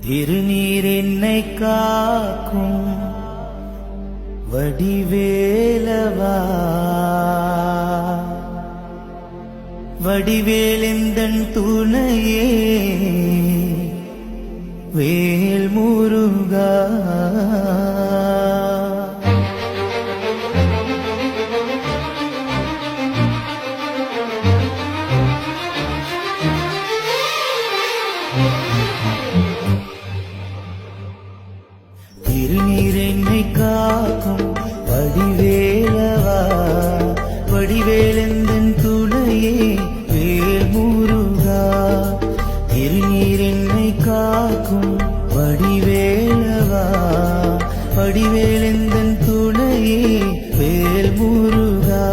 திருநீர் என்னை காக்கும் வடிவேலவா, வடிவேலெந்தன் துணையே வேல் முருகா. திருநீர் என்னை காக்கும் வடிவேலவா, வடிவேலெந்தன் துணையே வேல் முருகா. திருநீர் என்னை காக்கும் வடிவேலவா, வடிவேலெந்தன் துணையே வேல் முருகா.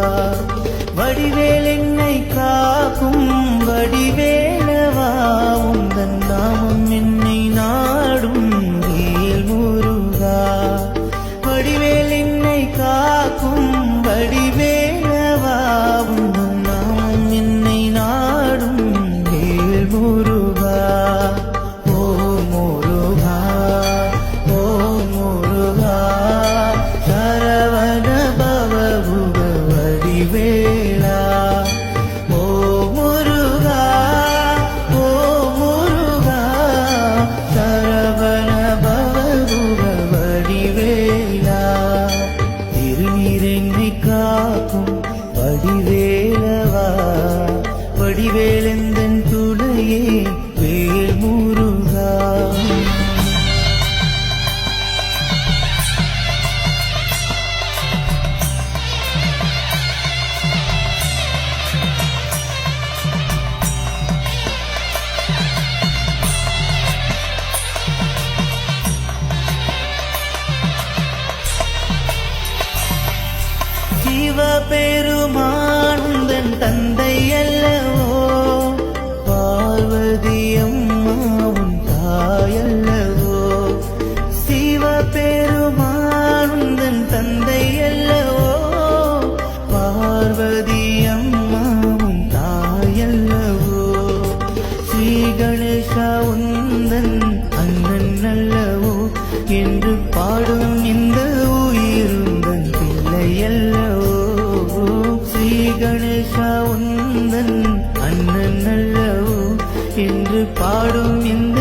வடிவேல் என்னை காக்கும் வடிவேலவா, உந்தன் நாமம் என்னை நாடும் வேல் முருகா. வடிவேல் என்னை காக்கும் வடிவேலவா, உந்தன் நாமம் என்னை நாடும் வேல் முருகா. ஓ முருகா, ஓ முருகா, சரவண பவகுக வடிவேலா. ஓ முருகா, ஓ முருகா, சரவண பவகுக வடிவேலா. திருநீர் என்னை காக்கும் வடிவேலவா, வடிவேலெந்தன் துணையே வேல் முருகா. சிவபெருமானுந்தன் தந்தை அல்லவோ, பார்வதி அம்மாவும் தாயல்லவோ. சிவபெருமானுந்தன் தந்தை அல்லவோ, பார்வதி அம்மாவும் தாயல்லவோ. ஸ்ரீ கணேசா உந்தன் அண்ணன் அல்லவோ, என்று பாடும் இந்த உயிருந்தன் பிள்ளையல்லவோ. ஸ்ரீ கணேசா உந்தன் அண்ணன் அல்லவோ, என்று பாடும் இந்த